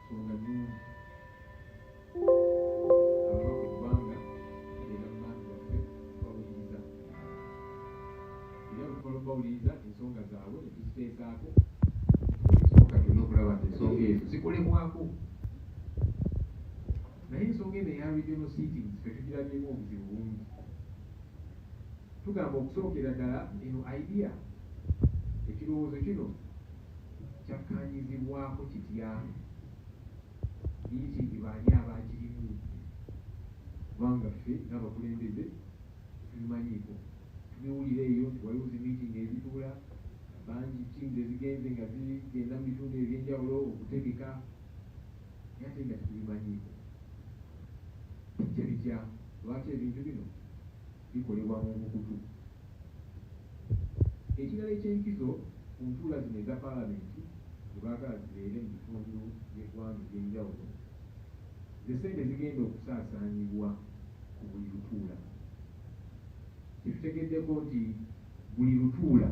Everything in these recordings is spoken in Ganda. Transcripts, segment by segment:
nsonga nnungi aba kubanga era mu bantu baffe bawuliriza era lukola bawuliriza ensonga zaabwe ne tuziteesaako esooka tulina okulaba nti ensonga ezo zikolebwako naye ensonga eno eya regional settings fe tugirabyemu obuzibu bungi tugamba okusookera ddala eno idea ekirowoozo kino kyakkaanyizibwako kitya biyitiridde ani abagirimu kubanga ffe n'abakulembeze tubimanyiiko tubiwulira eyo nti waliwo zi meeting ezituula bangi teams ezigenze nga zigenda mu bitundu ebyenjawulo okutegeka ate nga tubimanyiiko bijja bitya lwaki ebintu bino bikolebwa mu mukutu ekirala ekyenkizo ku ntuula zino eza paalamenti zebaagala zibeere mu bitundu by'eggwanga ebyenjawulo ze sente zigenda okusaasaanyibwa ku buli lutuula tetutegeddeko nti buli lutuula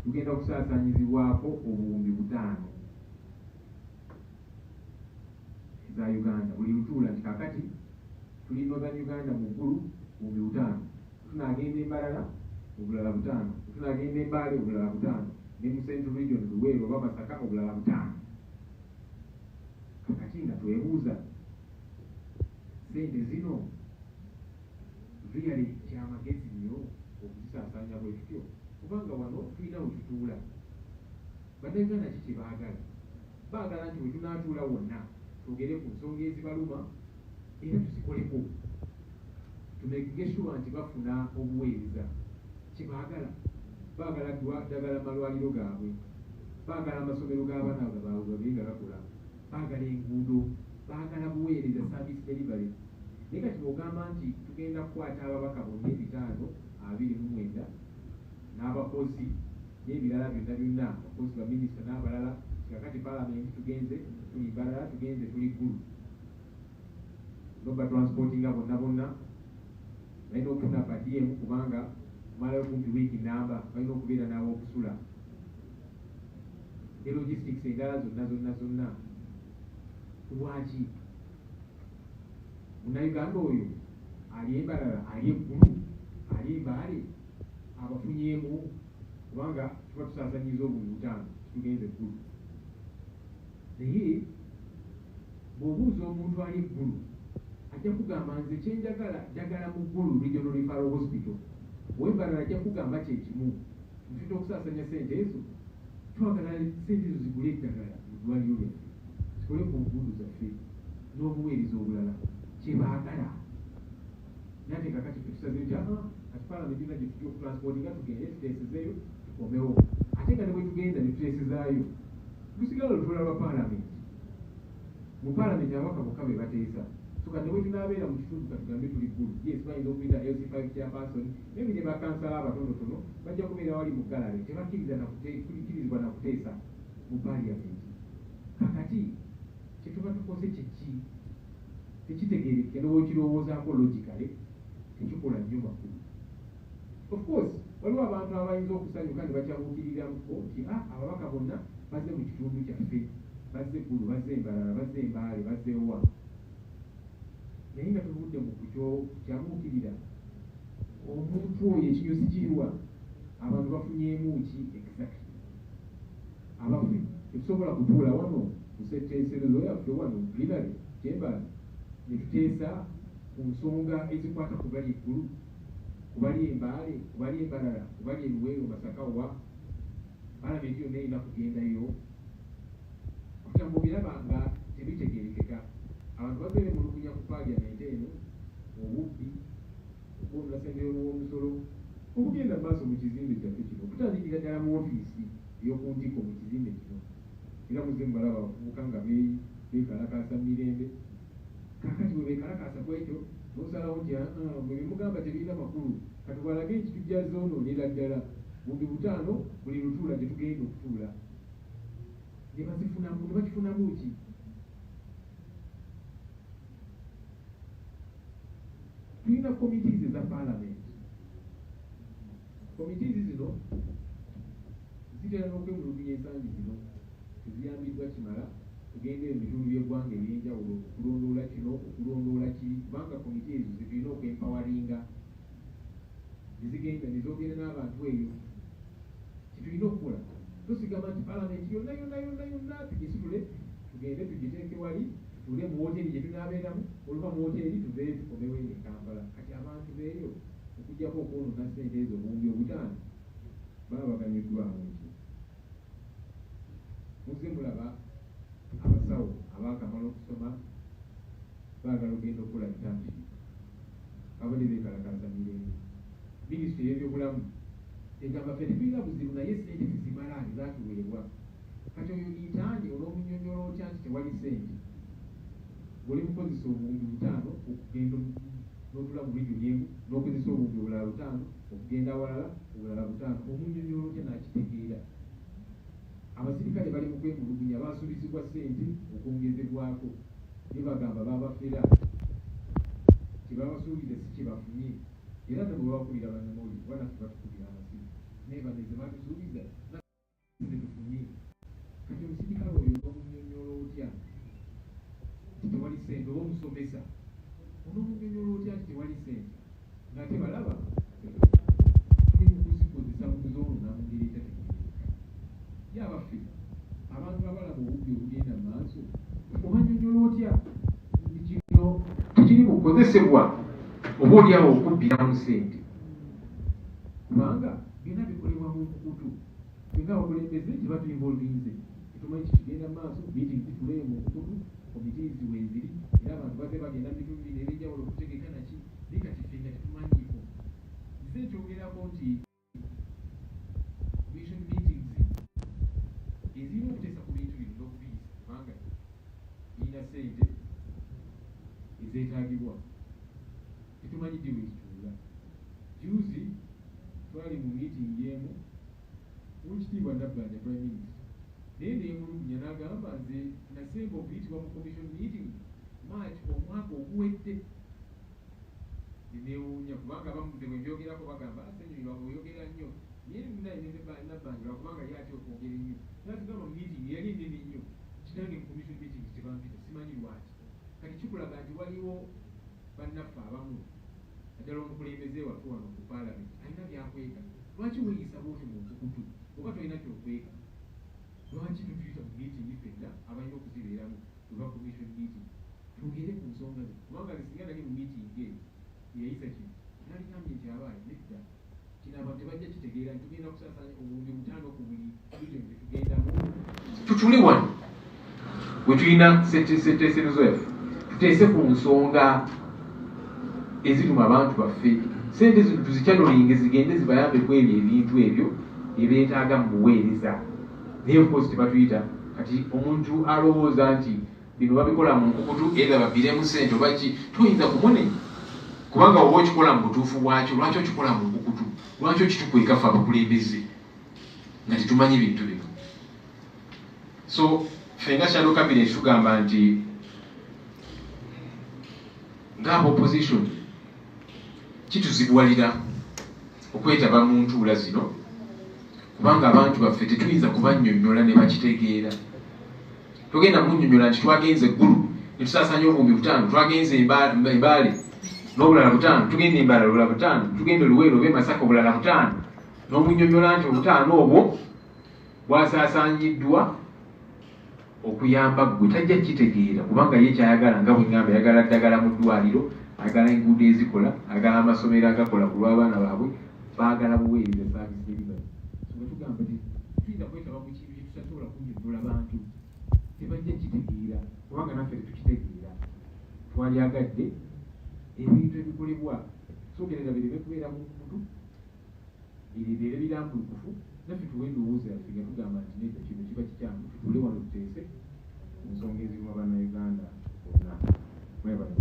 tugenda kusaasaanyizibwako obuwumbi 5 eza Uganda buli lutuula nti kakati tuli Northern Uganda mu ggulu obuwumbi 5 tunagenda embalala obulala 5 tunagenda embaale obulala 5 ne mu Central Region Luweero oba Masaka obulala 5 kakati nga twebuuza sente zino really kyamagezi nnyo okuzisaasaanya bwe tutyo kubanga wano tulina we tutuula bannayuganda ki kye baagala nti we tunaatuula wonna twogere ku nsonga ezibaluma era tuzikoleko tumekige sure nti bafuna obuweereza kye baagala ddagala malwaliro gaabwe baagala amasomero g'abaana baabwe babe nga gakola baagala enguudo baagala buweereza service delivery naye kati bw'ogamba nti tugenda kukwata ababaka bonna 529 n'abakozi n'ebirala byonna abakozi baminisita n'abalala kakati paalamenti tugenze tuli balala tugenze tuli ggulu noba transportinga bonna balina okufuna padiemu kubanga kumalayo kumpi wiiki namba balina okubeera n'abokusula ne logistics endala zonna lwaki munnayuganda oyo ali embalala ali eggulu ali embaale abafunyemu kubanga tuba tusaasanyiza obuli 5 tugenze eggulu naye bw'obuuza omuntu ali eggulu ajja kugamba nze kyenjagala mu ggulu regional referral hospital ow'embalala ajja kugamba kyekimu ntute okusaasanya sente ezo twagala sente ezo zigule eddagala mu ddwaliro lyaffe zikole ku nguudo zaffe n'obuweereza obulala kyebaagala nate kakati fetusaze nti kati paalamenti na gyetujja okutransportinga tugende tuteesezeeyo tukomewo ate nga ne bwe tugenda ne tuteesezaayo tusigala lutuula lwa paalamenti mu paalamenti ababaka bokka be bateesa soka ne bwe tunaabeera mu kitundu katugambe tuli ggulu yes bayinza okuyita LC5 chairperson maybe ne bakansala abatonotono bajja kubeera wali mu galale tebakkirizibwa na kuteesa mu paalamenti kakati kyetuba tukoze kyeki tekitegeerekeka nowekirowoozaako logically tekikola nnyo makulu of course waliwo abantu abayinza okusanyuka ne bakyabuukiriramuko nti ababaka bonna bazze mu kitundu kyaffe bazze eggulu bazze embalala bazze embaale bazzeewa naye nga tuvudde mu kyabuukirira omuntu oyo ekinyusi kiruwa abantu bafunyemu ki exactly abaffe tetusobola kutuula wano kuseteeserezo yaffe wano plinary chambers ne tuteesa ku nsonga ezikwata ku bali eggulu ku bali embaale ku bali embalala ku bali eluweero Masaka wa paalamenti yonna erina kugendayo kutya mubiraba nga tebitegeerekeka abantu babeere mulugunya ku paalamenti eno obubbi obw'omulasembero w'omusolo okugenda maaso mu kizimbe kyaffe kino okutandikira ddala mu ofiisi ey'oku ntiko mu kizimbe kino era muzimu balaba abavubuka nga beekalakaasa mu mirembe kakati bwe beekalakaasa ku ekyo nosalawo nti bwe bimugamba tebirina makulu katubalage nti tujja zoonoonera ddala bubi 5 buli lutuula gye tugenda okutuula ne bakifunamu ki tulina committees eza paalamenti committees zino zitera n'okwemulugunya ensangi zino teziyambiddwa kimala tugende ebitundu by'eggwanga ebyenjawulo okulondoola kino okulondoola kiri kubanga komite ezo zitulina okwempawalinga nezigenda nezogera n'abantu eyo kitulina okukola tosigama nti palamenti yonna yonna yonna yonna tugisitule tugende tugiteeke wali tutule mu woteri gye tunaabeeramu oluva mu woteri tuveeyo tukomewo e Kampala kati abantu beeyo okujjako okwonoona ssente ezo obuwumbi obutaano baba baganyuddwamu ki muze mulaba abasawo abaakamala okusoma baagala ogenda okukola internship abadde beekalakaasa mirembe minisitule y'ebyobulamu egamba ffe tetulina buzibu naye ssente tezimala ezatuweebwa kati oyo yitaani olw'omunnyonnyola otya nti tewali ssente oli mukozesa obuwumbi butaano okugenda n'otula mu region emu n'okozesa obuwumbi obulala butaano okugenda awalala obulala butaano omunnyonnyola otya n'akitegeera abasirikale bali mu kwemulugunya baasuubizibwa ssente okwongezebwako ne bagamba babafera kyebabasuubiza si kyebafunye era nabo babakulira bannamawulire banaffe batukubira amasimu naye baneze batusuubiza tufunye kati omusirikale oyo n'omunnyonnyola otya nti tewali ssente oba omusomesa on'omunnyonnyola otya nti tewali ssente ng'ate balaba tuli mu kuzikozesa mu kuzoonoona mu ngeri etategeereka yabaffe abantu abalaba obubbi obugenda mu maaso obannyonnyola otya kino tekiri bukozesebwa oba oliawo okubbiramu ssente kubanga byonna bikolebwa mu nkukutu nga abakulembeze tebatuinvolvinze etumanyi kikigenda mu maaso meeting zitulee mu nkukutu komitiizi wenziri era abantu baze bagenda mu bitundu bino ebyenjawulo okutegeka naki naye kati ffe nga tetumanyiiko nze nkyogerako nti commission meetings ezirina okuteesa ku bintu bino n'okubiyisa kubanga birina ssente ezeetaagibwa tetumanyi ddi wekituula juzi twali mu meeting emu owekitiibwa Nabbanja prime minister naye neemulugunya n'agamba nze nasemba okuyitibwa mu commission meeting March omwaka oguwedde neewuunya kubanga bamuze bwe mbyogerako bagamba ssenyonyi oyogera nnyo naye Nabbanja lwakubanga yatya okwogera ennyo natugamba mu meeting yali ennene nnyo kitange mu commission meeting tebampita simanyi lwaki kati kikulaga nti waliwo bannaffe abamu naddala omukulembeze waffe wano ku paalamenti alina byakweka lwaki weeyisa bwoti mu nkukutu oba tolina kyokweka lwaki tutuyita mu meeting ffenna abalina okuzibeeramu tuba commission meeting twogere ku nsonga ze kubanga lisinga nali mu meeting eyo yeyayisa kino naligambye nti abaayi nedda kino abantu tebajja kitegeera nti tugenda kusaasaanya obuwumbi butaano ku buli region tetugendamu tutule wano we tulina setteeserezo yaffe tuteese ku nsonga ezituma abantu baffe sente tuzikyanulinge zigende zibayambeku ebyo ebintu ebyo ebyetaaga mu buweereza naye ofcourse tebatuyita kati omuntu alowooza nti bino babikola mu nkukutu era babiremu ssente oba ki tuyinza kumunenya kubanga oba okikola mu butuufu bwakyo lwaki okikola mu nkukutu lwaki okitukweka ffe abakulembeze nga tetumanyi bintu bino so ffe nga shadow cabinet tugamba nti ng'aba opposition kituzibuwalira okwetaba mu ntuula zino kubanga abantu baffe tetuyinza kubannyonnyola ne bakitegeera togenda munnyonnyola nti twagenze eggulu ne tusaasaanya obuwumbi butaano twagenze embaale n'obulala butaano tugenda embaala obulala butaano tugenda oluweero oba emasaka obulala butaano n'omunnyonnyola nti obutaano obwo bwasaasaanyiddwa okuyamba ggwe tajja kitegeera kubanga ye kyayagala nga bwe ŋŋamba ayagala ddagala mu ddwaliro ayagala enguudo ezikola ayagala amasomero agakola ku lw'abaana baabwe baagala buweereza saavisi delivery nga tugamba ti tuyinza kwetaba mu kintu kye tutasobola kunnyonnyola bantu tebajja kitegeera kubanga naffe tetukitegeera twalyagadde ebintu ebikolebwa sogerera bireme kubeera mu kutu biribeere birambulukufu naffe tuwe endowooza yaffe nga tugamba nti nedda kino kiba kikyamu tutule wano tuteese ku nsonga eziruma bannayuganda bonna mwebale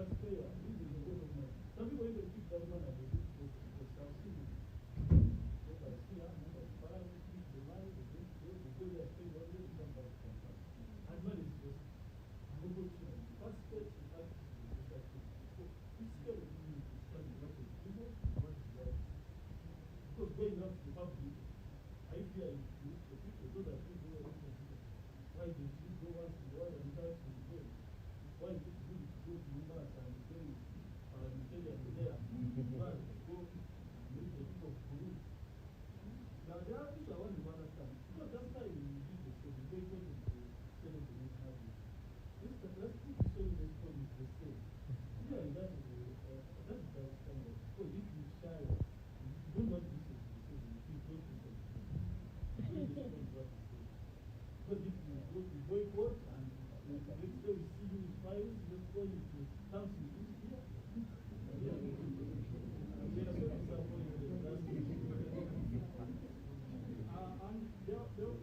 taxpayer, this is a lot of money. Some people even keep that money and they do for subsidy. But I see how many of parents keep the money, they go there, spend all this, come back to them. And money is just an opportunity. Participate in activities is like so fiscal community is telling what is evil and what is right. Because going out to the public, I fear it is the people, those are people who are people. Why did you go once in a while and try to go? Why did you go to Umas and say, Nigeria is there? But go and meet the people of Peru. Now, there are things I want to understand. Because that's why we use the story. It's very important to say what the next have is. Let's put the story this point is the same. Yeah, that is the standard. So if you shy, you don't want to listen to the story, you don't listen to the story. You don't respond to what you say. But if you go to boycott and next day we see you in fires, just call you to council.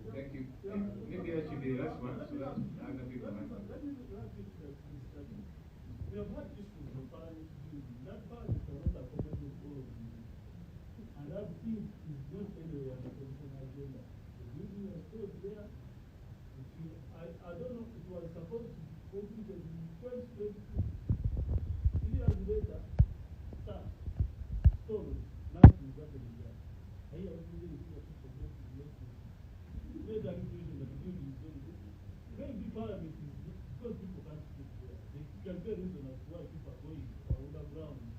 Thank you. Maybe that should be the last one, so that other people have. Let me repeat that. We have had issues with parliament building. That part is not accompanying all of you. And that thing is not anywhere on the political agenda. The building was still there. I don't know, it was supposed to be completed in 2022. 3 years later, stolen, nothing happened there. I hear every day people from the you made that inclusion that the building is very good. Very big parliament is because people can't sit there. There can be a reason as to why people are going underground and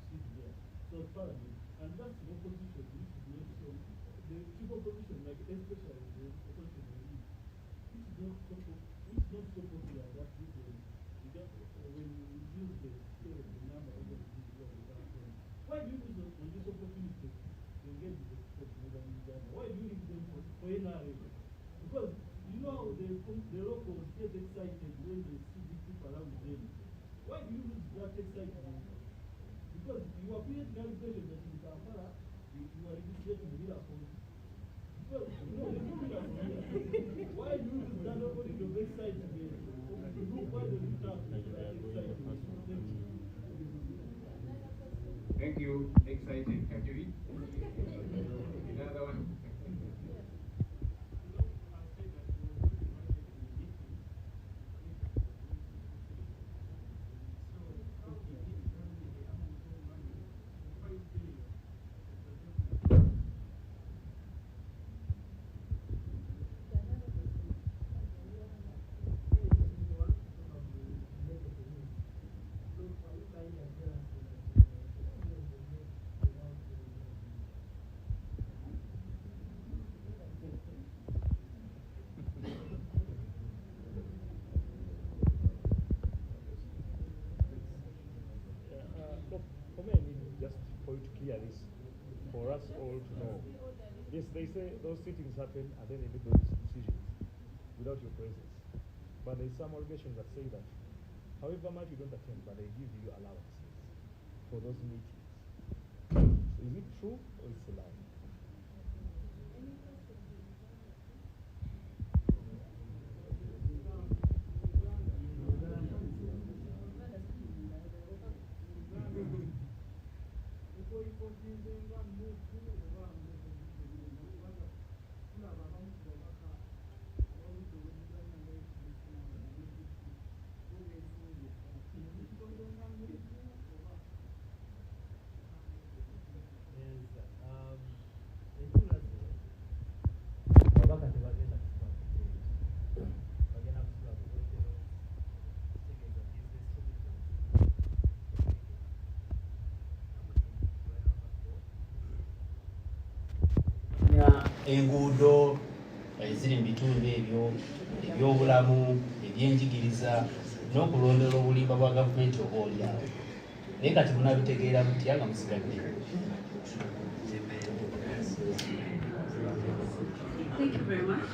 sit there. So it's parliament. And that's the opposition. We should make sure the chief opposition, like especially the opposition it's not so popular that people when you use the scale of the number of the people why do you use on this opportunity to engage with the people? Why do you leave them for NRA? Because you know the locals get excited when they see these people around them. Why do you lose that excitement? Because you are creating an impression that in Kampala you are initiating miracles. Because no, there's no miracle here. Why do you lose that nobody to make sight again? Why don't you talk that excitement? Thank you. Exciting. Kajuri. Another one. This for us all to know. Yes, they say those sittings happen and then they make those decisions without your presence. But there's some allegations that say that however much you don't attend, but they give you allowances for those meetings. So is it true or is it a lie? enguudo eziri mu bitundu ebyo ebyobulamu ebyenjigiriza n'okulondera obulimba bwa gavumenti oba olyawo naye kati munabitegeera mutya nga musigadde. Thank you very much.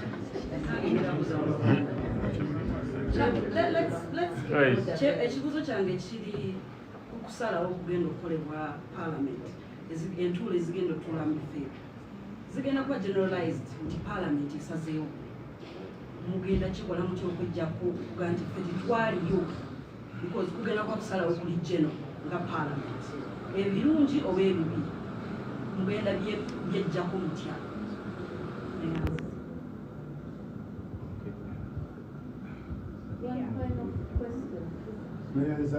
Ekibuuzo kyange kiri okusalawo okugenda okukolebwa parliament entuula ezigenda otuula mu bifeebi zigenda kuba generalized nti parliament esazeewo mugenda kikola mutya okujja kuga nti ffe titwaliyo because kugenda kwa kusalawo kuli geno nga parliament ebirungi oba ebibi mugenda byejjako mutya.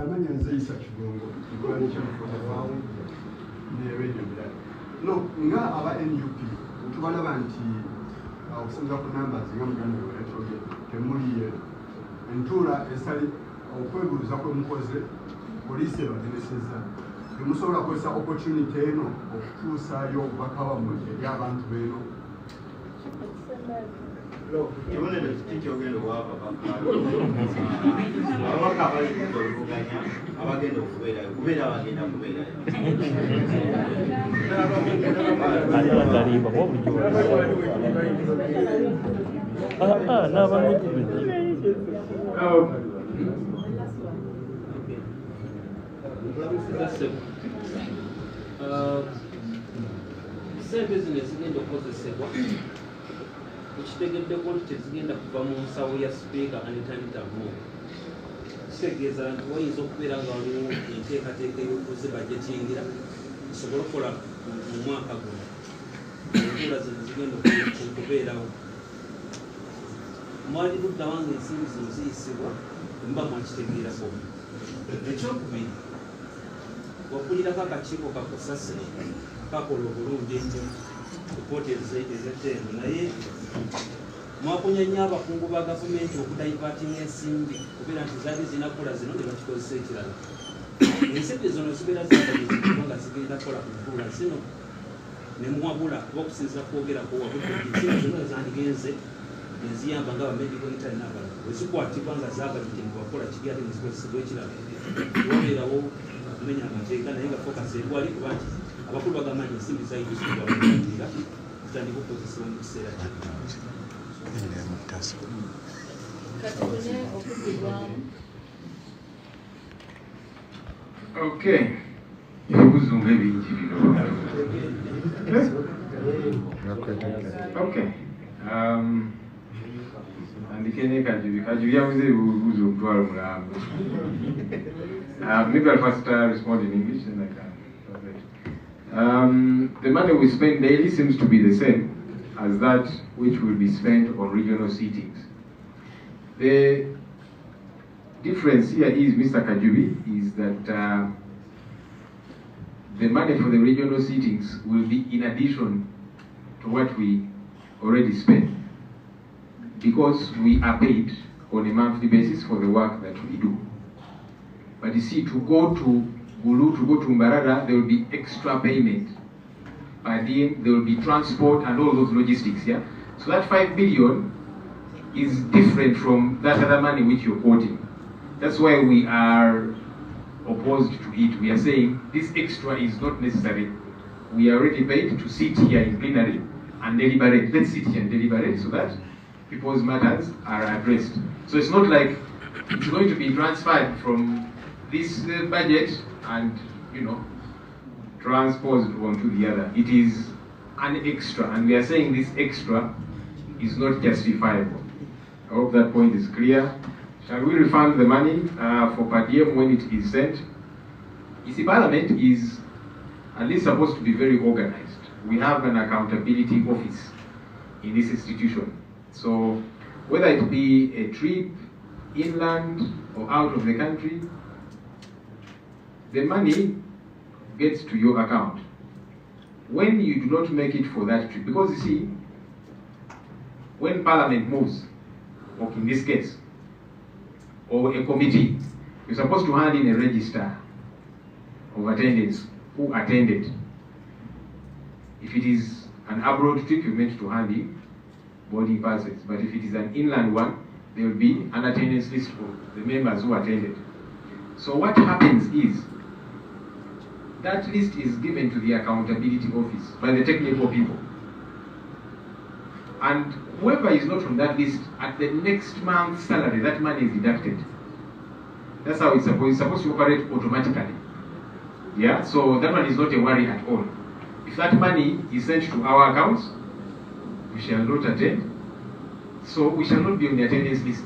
Amanya nzeyisa kigongo ekikwali kyafotafaawo nebenyumira no nga aba NUP tubalaba nti okusinza ku numbers nga muganda wetolye temuliye entuula esali okweguluza kwemukoze poliisi ebageneseza temusobola kukozesa opportunity eno okutuusaayo obubaka wammwe eri abantu beeno. Kibonero kikyogenda ababaka abalinda okuvuganya abagenda okubeerayo kubeera abagenda kubeerayo sente zino ezigenda okukozesebwa ekitegeddeko nti tezigenda kuva mu nsawo ya sipiika anitanitamu kitegeeza nti wayinza okubeera nga waliwo enteekateeka y'okuzibajjetingira esobole okukola mu mwaka guno entuula zino zigenda okubeerawo mwali luddawa nga ensimbi zino ziyisibwa muba mwakitegeerako. Ekyokubiri wakulirako akakiiko kakusase akakola obulungi ennyo ripooti ezetteemu naye mwakunya nnyo abakungu ba gavumenti okudaivatinga ensimbi kubeera nti zaali zinakola zino ne bakikozesa ekirala. Ensimbi zono zibeera zabalizibwa nga zigenda kukola ku ntuula zino ne mwabula kuba okusinziira kwogerako wabudde ensimbi zino zandigenze neziyamba nga bamedical intern n'abalala wezikwatibwa nga zaagaliddwa bakola kiri ate nezikozesebwa ekirala wabeerawo okumenya amateeka naye nga focus erwali kuba nti abakulu bagamba nti ensimbi zayigizibwa muira zitandika okukozesebwa mu kiseera kino. Okay. Ebibuzo ebingi bino. Okay. Andikene Kajubi yavuze ebibuzo okutwala omulambo. Maybe I'll first respond in English and I can translate. The money we spend daily seems to be the same as that which will be spent on regional seatings. The difference here is, Mr. Kajubi, is that the money for the regional seatings will be in addition to what we already spend, because we are paid on a monthly basis for the work that we do. But you see, to go to Gulu, to go to Mbarara, there will be extra payment. By then, there will be transport and all those logistics, yeah? So that 5 billion is different from that other money which you're quoting. That's why we are opposed to it. We are saying this extra is not necessary. We are already paid to sit here in plenary and deliberate. Let's sit here and deliberate so that people's matters are addressed. So it's not like it's going to be transferred from this budget and, you know, transposed onto the other. It is an extra, and we are saying this extra is not justifiable. I hope that point is clear. Shall we refund the money for per diem when it is sent? You see, Parliament is at least supposed to be very organized. We have an accountability office in this institution. So whether it be a trip inland or out of the country, the money gets to your account. When you do not make it for that trip, because you see, when Parliament moves, or in this case, or a committee, you're supposed to hand in a register of attendance, who attended. If it is an abroad trip, you're meant to hand in boarding passes. But if it is an inland one, there will be an attendance list for the members who attended. So what happens is, that list is given to the accountability office by the technical people. And whoever is not on that list, at the next month's salary, that money is deducted. That's how it's supposed to operate automatically. Yeah, so that one is not a worry at all. If that money is sent to our accounts, we shall not attend. So we shall not be on the attendance list.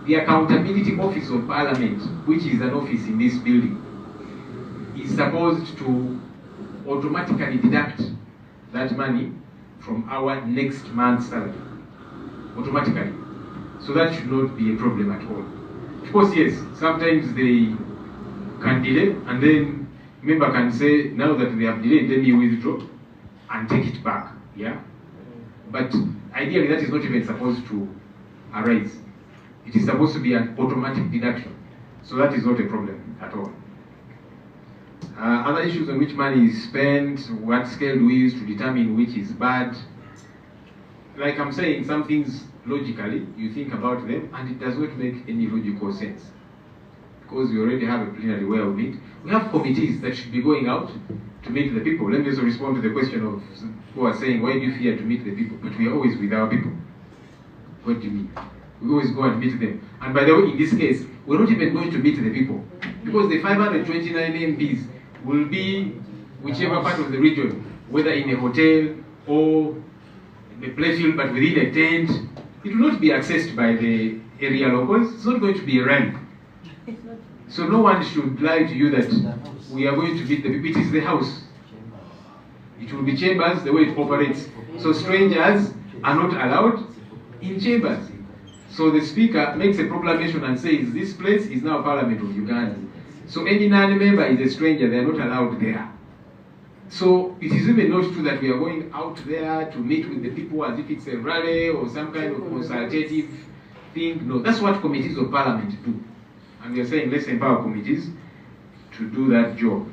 the Accountability Office of Parliament, which is an office in this building, is supposed to automatically deduct that money from our next month's salary. Automatically. So that should not be a problem at all. Of course, yes, sometimes they can delay, and then member can say, now that they have delayed, let me withdraw and take it back. Yeah? But ideally, that is not even supposed to arise. It is supposed to be an automatic deduction. So that is not a problem at all. Other issues on which money is spent, what scale do we use to determine which is bad. Like I'm saying, some things logically, you think about them, and it does not make any logical sense. Because we already have a plenary way of it. We have committees that should be going out to meet the people. Let me also respond to the question of who are saying, why do you fear to meet the people? But we are always with our people. What do you mean? We always go and meet them. And by the way, in this case, we're not even going to meet the people. Because the 529 MPs will be whichever part of the region, whether in a hotel or a playfield but within a tent. It will not be accessed by the area locals. It's not going to be a rally. So no one should lie to you that we are going to meet the people. It is the house. It will be chambers, the way it operates. So strangers are not allowed in chambers. So the speaker makes a proclamation and says, this place is now Parliament of Uganda. So any non-member is a stranger, they are not allowed there. So it is even not true that we are going out there to meet with the people as if it's a rally or some kind of consultative thing. No, that's what committees of Parliament do. And we are saying let's empower committees to do that job.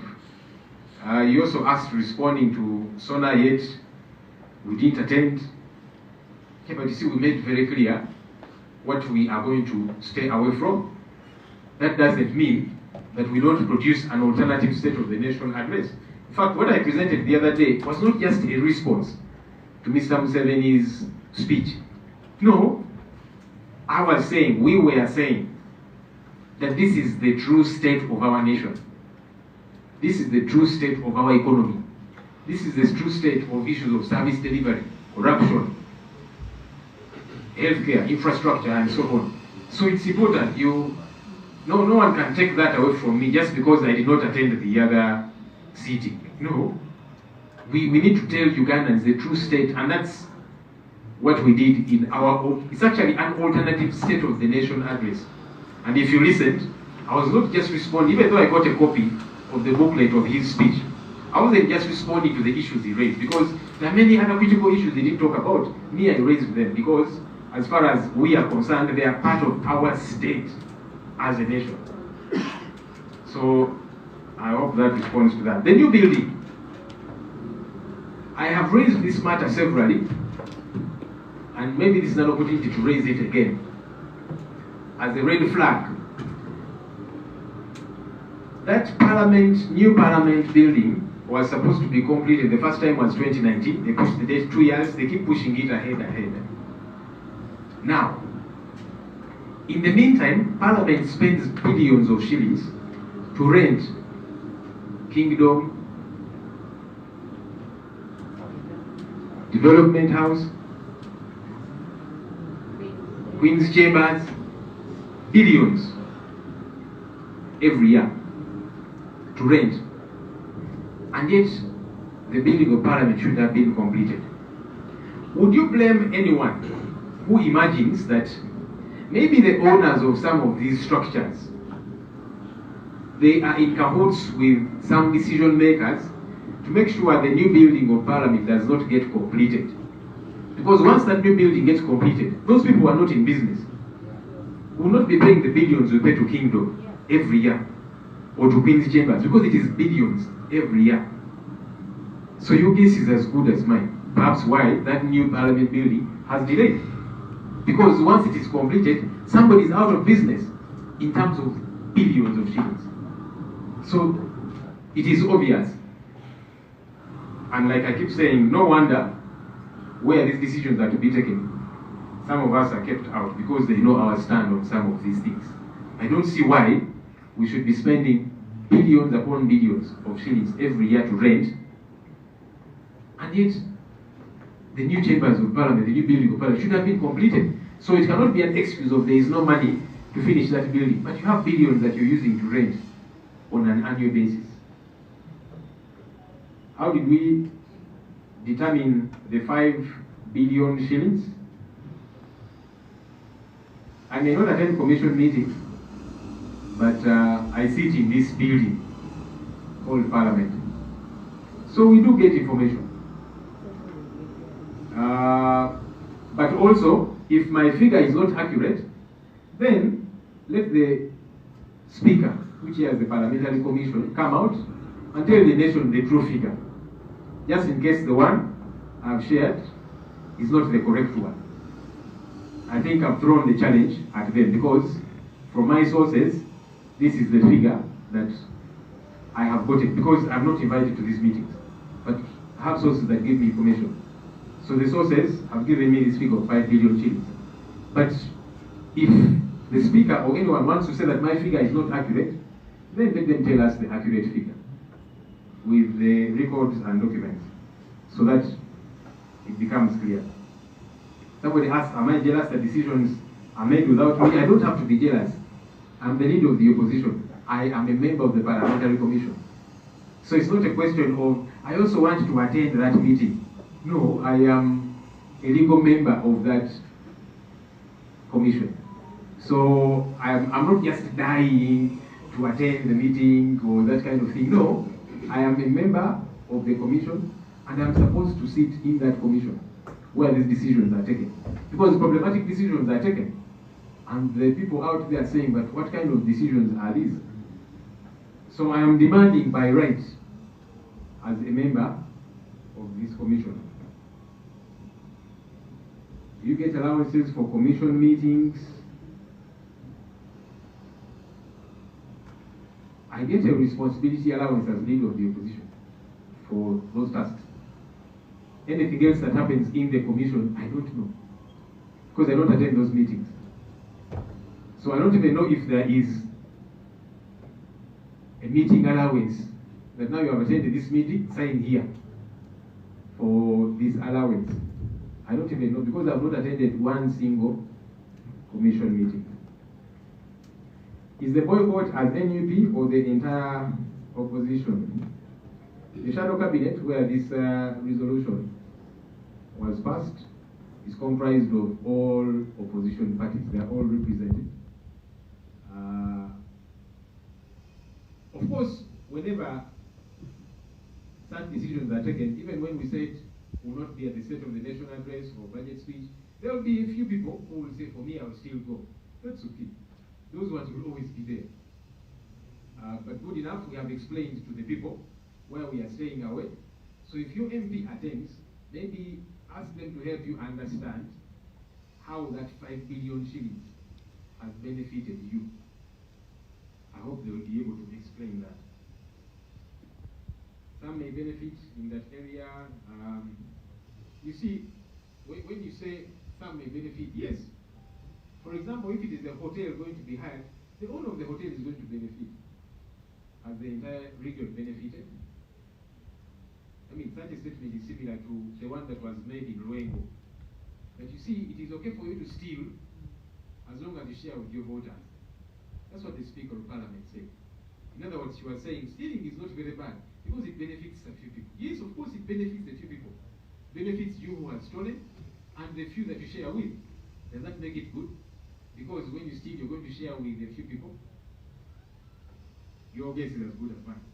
You also asked responding to SONA yet. We didn't attend. Okay, but you see, we made very clear what we are going to stay away from. That doesn't mean that we don't produce an alternative State of the Nation address. In fact, what I presented the other day was not just a response to Mr. Museveni's speech. No, I was saying, we were saying, that this is the true state of our nation. This is the true state of our economy. This is the true state of issues of service delivery, corruption, healthcare, infrastructure, and so on. So it's important. No one can take that away from me just because I did not attend the other sitting. No. We need to tell Ugandans the true state, and that's what we did in our, it's actually an alternative State of the Nation address. And if you listened, I was not just responding, even though I got a copy of the booklet of his speech, I wasn't just responding to the issues he raised, because there are many other critical issues he didn't talk about. Me, I raised them because, as far as we are concerned, they are part of our state as a nation. So, I hope that responds to that. The new building. I have raised this matter severally, and maybe this is an opportunity to raise it again as a red flag. That new parliament building was supposed to be completed. The first time was 2019. They pushed the date 2 years. They keep pushing it ahead. Now, in the meantime, Parliament spends billions of shillings to rent Kingdom, Development House, Queen's Chambers, billions every year to rent. And yet, the building of Parliament should have been completed. Would you blame anyone who imagines that maybe the owners of some of these structures, they are in cahoots with some decision makers to make sure the new building of Parliament does not get completed? Because once that new building gets completed, those people are not in business. We will not be paying the billions we pay to Kingdom every year, or to Queen's Chambers, because it is billions every year. So your guess is as good as mine. Perhaps why that new Parliament building has delayed. Because once it is completed, somebody is out of business in terms of billions of shillings. So it is obvious. And like I keep saying, no wonder where these decisions are to be taken. Some of us are kept out because they know our stand on some of these things. I don't see why we should be spending billions upon billions of shillings every year to rent, and yet the new chambers of Parliament, the new building of Parliament should have been completed. So it cannot be an excuse of there is no money to finish that building, but you have billions that you're using to rent on an annual basis. How did we determine the 5 billion shillings? I may not attend commission meetings, but I sit in this building called Parliament. So we do get information. But also, if my figure is not accurate, then let the Speaker, which has the Parliamentary Commission, come out and tell the nation the true figure, just in case the one I've shared is not the correct one. I think I've thrown the challenge at them because from my sources, this is the figure that I have gotten because I'm not invited to these meetings, but I have sources that give me information. So the sources have given me this figure of 5 billion shillings. But if the Speaker or anyone wants to say that my figure is not accurate, then let them tell us the accurate figure with the records and documents so that it becomes clear. Somebody asked, am I jealous that decisions are made without me? I don't have to be jealous. I'm the leader of the opposition. I am a member of the Parliamentary Commission. So it's not a question of, I also want to attend that meeting. No, I am a legal member of that commission. So I'm not just dying to attend the meeting or that kind of thing. No, I am a member of the commission and I'm supposed to sit in that commission where these decisions are taken. Because problematic decisions are taken. And the people out there are saying, but what kind of decisions are these? So I am demanding by right, as a member of this commission. You get allowances for commission meetings. I get a responsibility allowance as leader of the opposition for those tasks. Anything else that happens in the commission, I don't know. Because I don't attend those meetings. So I don't even know if there is a meeting allowance that now you have attended this meeting, sign here for this allowance. I don't even know because I've not attended one single commission meeting. Is the boycott as NUP or the entire opposition? The shadow cabinet where this resolution was passed is comprised of all opposition parties. They are all represented. Of course, whenever such decisions are taken, even when we said will not be at the State of the Nation address or budget speech, there will be a few people who will say, for me, I will still go. That's okay. Those ones will always be there. But good enough, we have explained to the people where we are staying away. So if your MP attends, maybe ask them to help you understand how that 5 billion shillings has benefited you. I hope they will be able to explain that. Some may benefit in that area. You see, when you say some may benefit, yes. For example, if it is a hotel going to be hired, the owner of the hotel is going to benefit. Has the entire region benefited? I mean, such a statement is similar to the one that was made in Luengo. That you see, it is okay for you to steal as long as you share with your voters. That's what the Speaker of Parliament said. In other words, she was saying stealing is not very bad because it benefits a few people. Yes, of course, it benefits a few people. Benefits you who have stolen and the few that you share with. Does that make it good? Because when you steal, you're going to share with a few people. Your guess is as good as mine.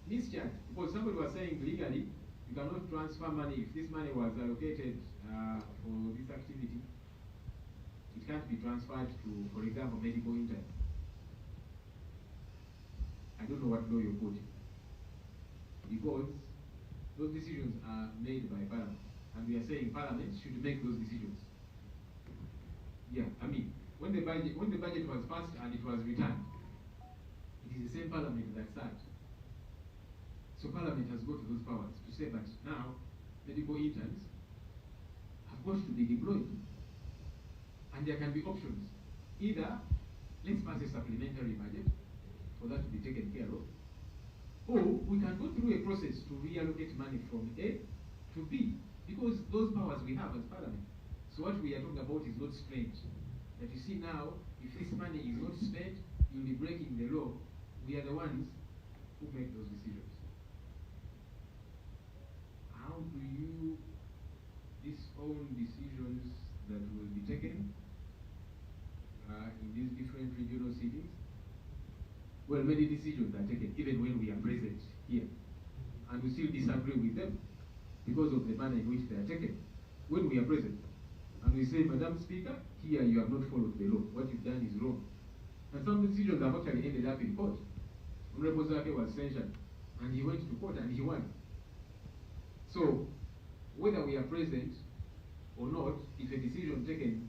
Mischarge, because somebody was saying legally, you cannot transfer money. If this money was allocated for this activity, it can't be transferred to, for example, medical intern. I don't know what law you're quoting. Because those decisions are made by Parliament. And we are saying Parliament should make those decisions. Yeah, I mean, when the budget was passed and it was returned, it is the same Parliament that sat. So Parliament has got those powers to say that now medical interns have got to be deployed. And there can be options. Either let's pass a supplementary budget for that to be taken care of, or we can go through a process to reallocate money from A to B, because those powers we have as Parliament. So what we are talking about is not strange. that you see now, if this money is not spent, you'll be breaking the law. We are the ones who make those decisions. How do you disown decisions that will be taken in these different regional cities? Well, many decisions are taken even when we are present here, and we still disagree with them because of the manner in which they are taken. When we are present, and we say, Madam Speaker, here you have not followed the law. What you've done is wrong. And some decisions have actually ended up in court. Honorable Zake was censured, and he went to court and he won. So, whether we are present or not, if a decision taken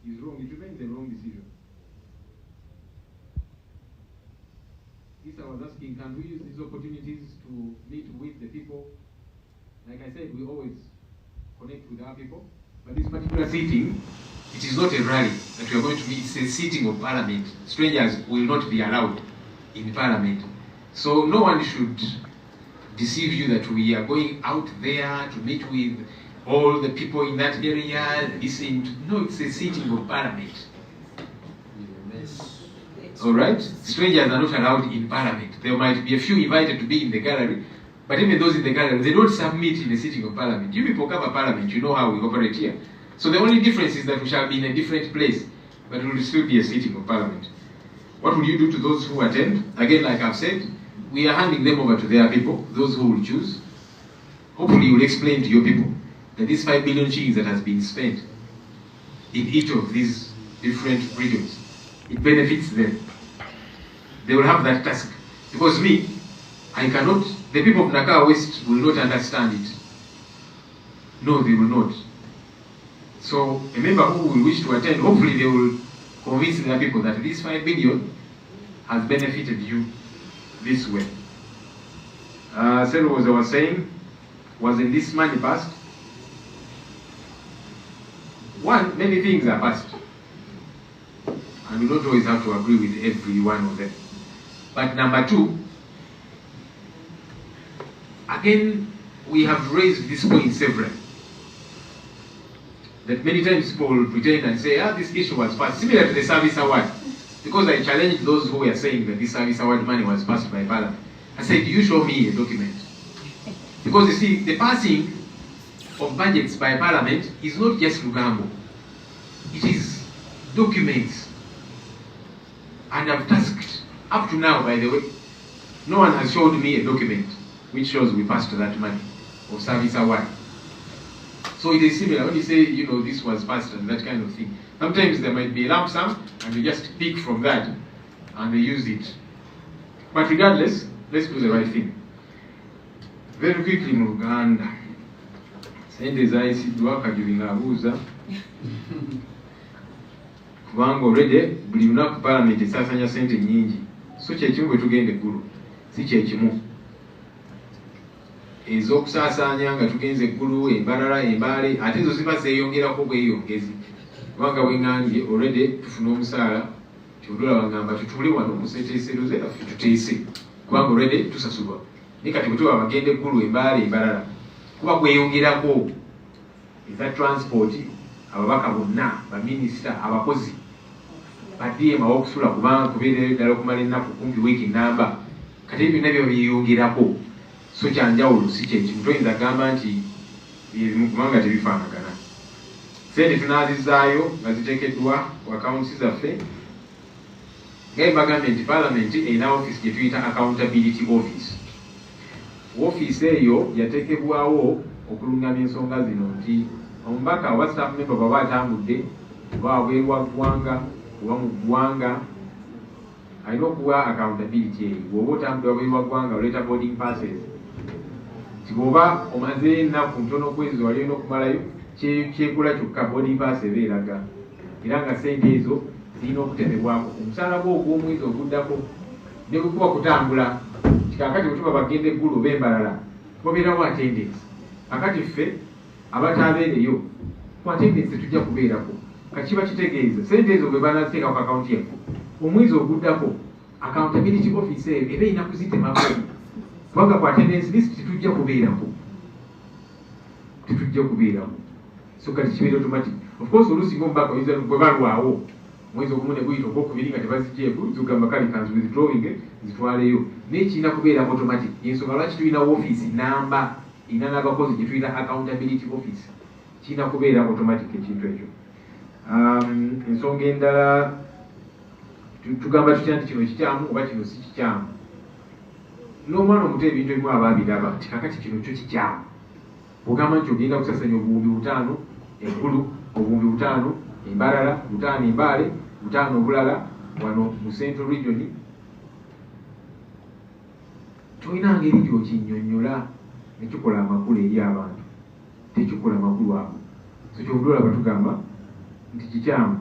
is wrong, it remains a wrong decision. This I was asking, can we use these opportunities to meet with the people? Like I said, we always connect with our people. But this particular sitting, it is not a rally that we are going to meet. It's a sitting of Parliament. Strangers will not be allowed in Parliament. So no one should deceive you that we are going out there to meet with all the people in that area. No, it's a sitting of Parliament. All right? Strangers are not allowed in Parliament. There might be a few invited to be in the gallery, but even those in the gallery, they don't submit in the sitting of Parliament. You people cover Parliament, you know how we operate here. So the only difference is that we shall be in a different place, but it will still be a sitting of Parliament. What will you do to those who attend? Again, like I've said, we are handing them over to their people, those who will choose. Hopefully you will explain to your people that this 5 billion shillings that has been spent in each of these different regions, it benefits them. They will have that task. Because me, I cannot, the people of Nakara West will not understand it. No, they will not. So a member who will wish to attend, hopefully they will convince their people that this 5 billion has benefited you this way. Sir, as I was saying, wasn't this money passed? One, many things are passed. And we don't always have to agree with every one of them. But number two, again, we have raised this point several. That many times people will pretend and say, this issue was passed, similar to the service award. Because I challenged those who were saying that this service award money was passed by Parliament. I said, you show me a document. Because you see, the passing of budgets by Parliament is not just Lugambo. It is documents. And I've tasked, up to now, by the way, no one has showed me a document which shows we passed that money of service award. So it is similar when you say, this was passed and that kind of thing. Sometimes there might be a lump sum and you just pick from that and they use it. But regardless, let's do the right thing. Very quickly, Muganda. Sente zayisidwa kajulinga abuuza. Kubanga already buli lunaku Parliament esaasanya sente nyingi. So kyekimu bwe tugenda eggulu, si kyekimu. Ez'okusaasaanya nga tugenze eggulu, embalala, embaale, ate ezo ziba zeeyongerako bweyongezi. Kubanga bwengambye already tufuna omusaala, ky'odula bangamba tutuule wano museeteeseroze naffe tuteese. Kubanga already tusasulwa. Naye kati bwe tuba bagenda eggulu, embaale, embalala, kuba kweyongerako eza transport, ababaka bonna, baminisita, abakozi, baddiema w'okusula kubanga kubeera ddala okumala ennaku kumpi wiiki nnamba. Kati ebyo byonna byeyongerako. So kyanjawulo si kyekimu, toyinza gamba nti byebimu kubanga tebifaanagana. Sente tunaazizaayo nga ziteekeddwa ku akawunti zaffe. Nga bagambye nti Parliament erina office gye tuyita accountability office. Office eyo yateekebwawo okulungamya ensonga zino nti omubaka oba staff member bw'aba atambudde oba wabweru wa ggwanga oba mu ggwanga alina okuwa accountability eyo. Bw'oba otambudde wabweru wa ggwanga oleeta boarding passes. Bw'oba omaze ennaku ntono kwezi wali olina okumalayo kyekula kyokka boarding pass eba eraga. Era nga ssente ezo zirina okutemebwako omusaala gwo ogw'omwezi oguddako ne bwe kuba kutambula. Kakati bwe tuba bagenda eggulu oba embalala wabeerawo attendance. Kakati ffe abataabeereyo ku attendance tujja kubeerako. Kakiba kitegeeza ssente ezo bwe banaziteeka ku akawunti yaffe omwezi oguddako accountability office eyo eba erina kuzitemako. Kubanga ku attendance list tetujja kubeerako. So kati kibeera automatic. Of course oluusi ng'omubaka oyinza bwe balwawo mwezi ogumu ne guyita ogwokubiri nga tebazigyeko zigamba kale kanzu withdrawing zitwaleyo naye kirina kubeera automatic. Ensonga lwaki tulina ofiisi namba ina n'abakozi gye tuyita accountability office, kirina kubeera automatic ekintu ekyo. Ensonga endala tugamba tutya nti kino kikyamu oba kino si kikyamu. N'omwana omuto ebintu ebimu aba abiraba nti kakati kino kyo kikyamu. Bw'ogamba nti ogenda kusasanya obuwumbi 5 enkulu, obuwumbi 5 Embarara, 5 Embale, 5 obulala wano mu Central Region, tolina ngeri gy'okinnyonnyola ne kikola amakulu eri abantu, tekikola amakulu ago. So ky'olaba tugamba nti kikyamu.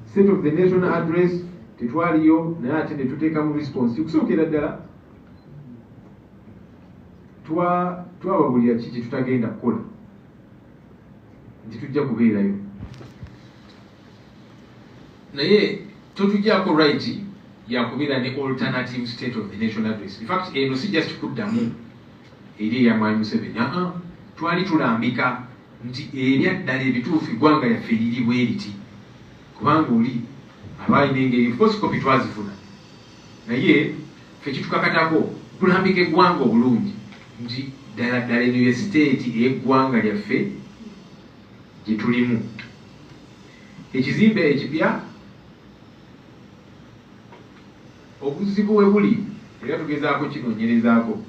State of the national address tetwaliyo, naye ate ne tuteekamu response. Okusookera ddala twababulira kiki tutagenda kukola nti tujja kubeerayo, naye totujjako right yakubeera ne alternative state of the national address. In fact eno si just kuddamu eri eyamwami Museveni, twali tulambika nti ebyaddala ebituufu eggwanga yaffe liri bwe riti, kubanga oli abalina engeri photocopy twazifuna, naye ffe kitukakatako tulambika eggwanga obulungi nti ddala eno ye state ey'eggwanga lyaffe gye tulimu. Ekizimbe ekipya obuzibu we buli era tugezaako kinoonyerezaako.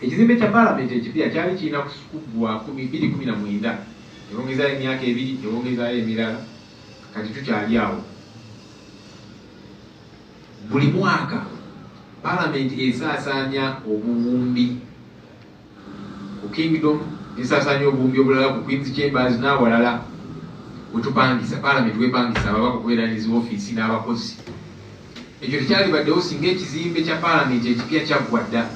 Ekizimbe kya paalamenti ekipya kyali kirina kuggwa 2019, ewongezayo emyaka 2, ewongezayo emirala, kati tukyali awo. Buli mwaka paalamenti esaasaanya obuwumbi ku Kingdom, esaasaanya obuwumbi obulala ku Queen's Chambers n'awalala wetupangisa. Paalamenti wepangisa ababaka okubeeraniza ofiisi n'abakozi. Ekyo tekyali baddewo singa ekizimbe kya paalamenti ekipya kyaggwa dda.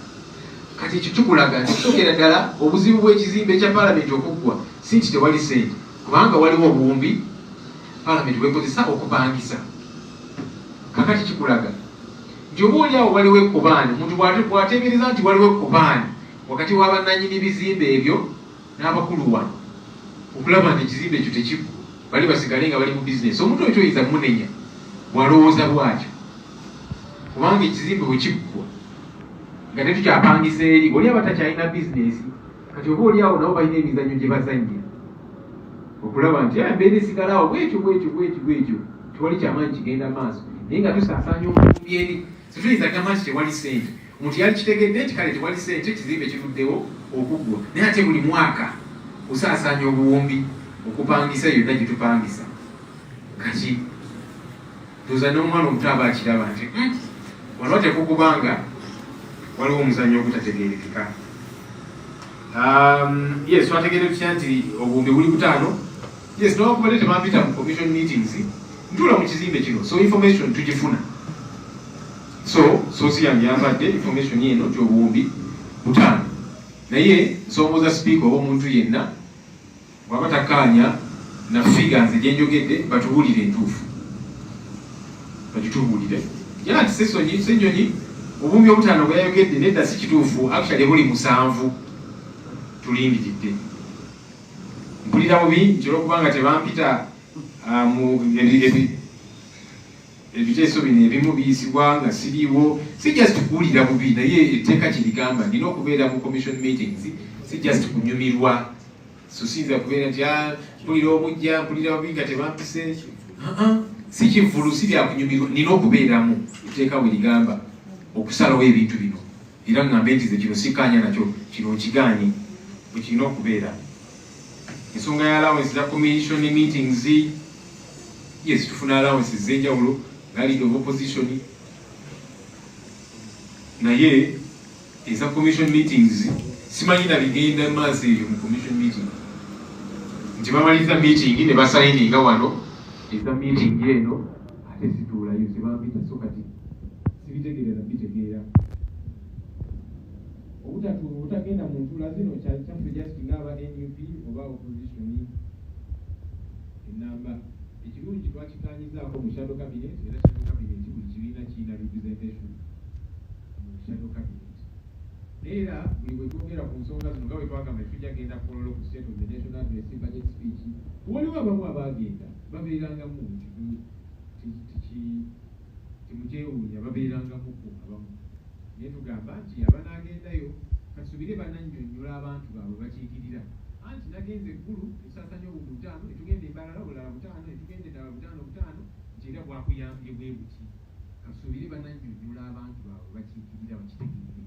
Kati ekyo kikulaga nti kusokera ddala obuzibu bw'ekizimbe kya paalamenti okuggwa si nti tewali ssente, kubanga waliwo obuwumbi paalamenti bwekozesa okupangisa. Kakati kikulaga nti oba oliawo waliwo ekkobaani, omuntu bw'ateebereza nti waliwo ekkobaani wakati w'abannannyini bizimbe ebyo n'abakulu wano okulaba nti ekizimbe ekyo tekiggwa, bali basigale nga bali mu bizinesi. Omuntu oyo toyinza munenya bw'alowooza bw'atyo, kubanga ekizimbe bwe kiggwa nga tetukyapangisa eri, oli aba takyalina bizinesi. Kati oba oliawo nabo balina emizannyo gye bazannya okulaba nti embeera esigalawo bwekyo tewali kyamaanyi kigenda maaso, naye nga tusaasaanya obuwumbi eri. Situyinza gamba nti tewali ssente, omuntu yali kitegedde nti kale tewali ssente, ekizimbe kivuddewo okuggwa, naye ate buli mwaka osaasaanya obuwumbi okupangisa yonna gye tupangisa. Kati tuza n'omwana omuto aba akiraba nti wano tekukubanga waliwo omuzannyo ogutategeerekeka. Yes, twategeere tutya nti obuwumbi buli 5. Yes, nowakubadde tebampita mu commission meetings, ntula mu kizimbe kino, so information tugifuna. So si yange yambadde information eno nti obuwumbi 5, naye nsongoza speaker oba omuntu yenna bw'aba takkaanya na figures gyenjogedde batubuulire entuufu, bagitubuulire. Era nti ssenyonyi obuwumbi 5 bwe yayogedde nedda si kituufu, actually buli 7 tulindiridde. Mpulira bubi nti olwokubanga tebampita mu ebiteeso bino ebimu biyisibwa nga siriiwo, si just kuwulira bubi, naye etteeka kirigamba nina okubeera mu commission meetings, si just kunyumirwa. So siyinza kubeera nti mpulira omujja, mpulira bubi nga tebampise. Si kivulu, si byakunyumirwa, nina okubeeramu etteeka bwe ligamba okusalawo ebintu bino. Era ngambe nti ze kino sikkaanya nakyo, kino nkigaanye bwe kirina okubeera. Ensonga ya allowance za commission meetings, yes, tufuna allowances z'enjawulo nga leader of opposition, naye eza commission meetings simanyi na bigenda maaso eyo mu commission meeting nti bamaliza meeting ne basayininga wano eza meeting eno ate zituulayo zebampita, so kati sibitegeera bitegeera obutagenda mu ntula zino kyaffe just ng'aba NUP oba opposition enamba. Ekirungi twakikaanyizaako mu shadow cabinet, era shadow cabinet buli kibiina kirina representation mu shadow cabinet. Era buli bwe twogera ku nsonga zino nga bwe twagamba tujja genda kololo ku state of the national address budget speech, waliwo abamu abaagenda babeerangamu nti temukyewuunya babeerangamuko abamu naye tugamba nti abanaagendayo kasubire banannyonnyola abantu baabwe bakiikirira anti nagenze eggulu esaasanya obwo 5 netugenda embalala bulala 5 netugenda eddala 5 nti era bwakuyambye bwe buti kasubire banannyonnyola abantu baabwe bakiikirira bakitegeere.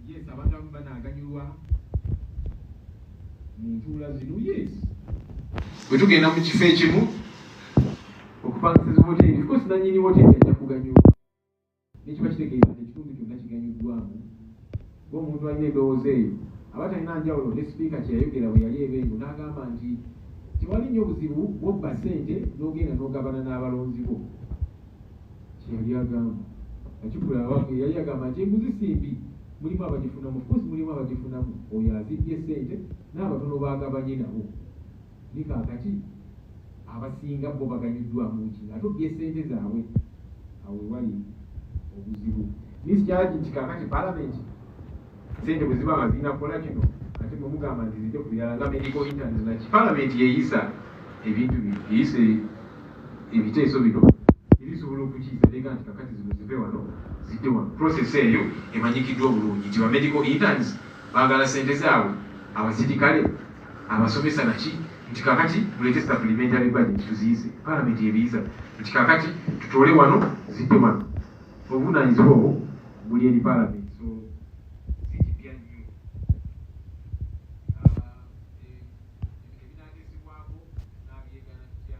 Yes, abantu abamu banaaganyulwa mu ntuula zino. Yes, bwe tugenda mu kifo ekimu okupangisiza hoteri, of course nannyini hoteri ajja kuganyulwa nekiba kitegeeza nti ekitundu kyonna kiganyuddwamu ng'omuntu alina endowooza eyo aba talina njawulo ne sipiika kyeyayogera bwe yali ebengo n'agamba nti tewali nnyo obuzibu bw'obba ssente n'ogenda n'ogabana n'abalonzi bo. Kyeyali agamba akikula yali agamba nti enguzi simbi mulimu abagifunamu, of course mulimu abagifunamu, oyo azibbye ssente n'abatono bagabanye nabo. Ni kaakati abasinga bo baganyuddwamu ki ate obbye ssente zaabwe, awo wali obuzibu. Nisikyaji nti kaakati palamenti ssente bwe ziba nga zirina kukola kino ate bwe mugamba nti zidde ku byala nga medical internet naki palamenti yeyisa ebintu bino, yeyisa ebiteeso bino ebisobola okukiisa tega nti kakati zino zive wano zidde wano. Process eyo emanyikiddwa obulungi nti ba medical interns baagala ssente zaabwe, abasirikale, abasomesa naki nti kakati mulete supplementary budget tuziyise. Palamenti ebiyisa nti kakati tutole wano zidde wano. Obuvunaanyizibwa obwo buli eri palamenti. So sikipya nnyo ebinaagezebwako n'abyegana tutya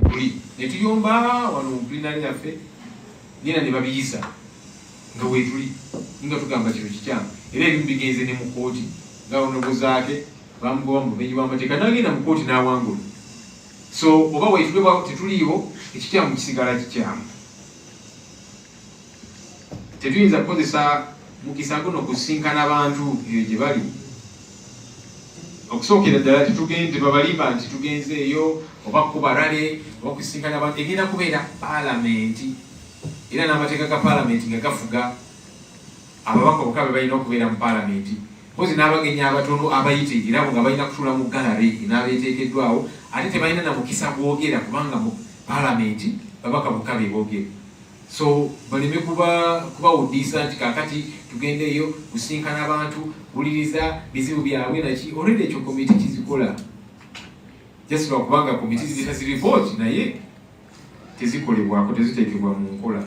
buli ne tuyomba wano mu plinari yaffe nina ne babiyisa nga weetuli nga tugamba kino kikyamu era ebimu bigenze ne mu kooti nga onobozaake bamugoba mu bumenyi bw'amateeka n'agenda mu kooti n'awangula. So oba weetule tetuliiwo ekikyamu kisigala kikyamu. Tetuyinza kukozesa mukisa guno kusinkana abantu eyo gye bali. Okusookera ddala tetugende babalimba nti tugenze eyo oba kubalale oba kusinkana abantu, egenda kubeera palamenti era n'amateeka ga palamenti nga gafuga ababaka bokka be balina okubeera mu palamenti. Mpozi n'abagenyi abatono abayite era abo nga balina kutuula mu galare n'abeeteekeddwawo ate tebalina na mukisa gwogera kubanga mu palamenti babaka bokka be boogera. So baleme kubawuddiisa nti kaakati tugende eyo kusinkana abantu buliriza bizibu byabwe naki already ekyo komiti kizikola just lwakubanga komiti zirina ziripooti naye tezikolebwako, teziteekebwa mu nkola.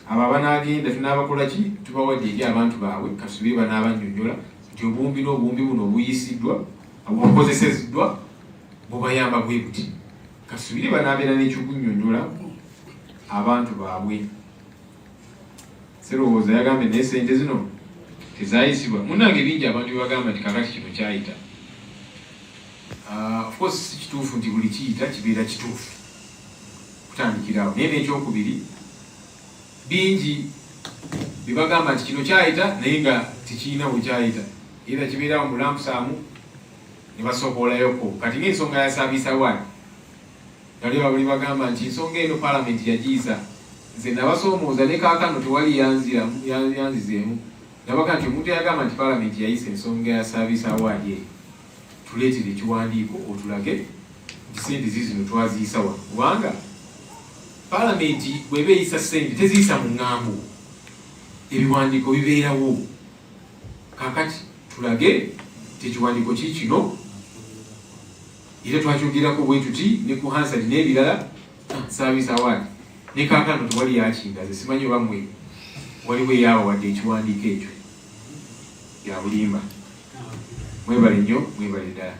Abo abanaagenda tunaabakola ki tubawadde eri abantu baabwe kasubire banaabannyonnyola nti obuwumbi n'obuwumbi buno obuyisiddwa obukozeseddwa bubayamba bwe buti kasubire banaabeera n'ekyokunnyonnyola abantu baabwe. Serowooza yagambye naye ssente zino tezayisibwa. Munnange bingi abantu bebagamba nti kakati kino kyayita. Of course si kituufu nti buli kiyita kibeera kituufu kutandikirawo, naye n'ekyokubiri bingi bebagamba nti kino kyayita naye nga tekirina bwe kyayita era kibeerawo mu lampusaamu ne basookolayoko. Kati ng'ensonga ya service award yali babuli bagamba nti ensonga eno palamenti yagiyisa nze nabasoomooza ne kaakano tewali yanzizeemu. Nabaga nti omuntu eyagamba nti palamenti yayisa ensonga ya service award eyo tuleetere ekiwandiiko otulage nti ssente zizino twaziyisa wano, kubanga palamenti bw'eba eyisa ssente teziyisa mu ŋŋambo, ebiwandiiko bibeerawo. Kaakati tulage nti ekiwandiiko kiikino era twakyogerako bwe tuti ne ku hansard n'ebirala service award ne kaakano tewali yakingaze. Simanyi oba mmwe waliwo eyaawo wadde ekiwandiiko ekyo ya bulimba. Mwebale nnyo, mwebale ddala.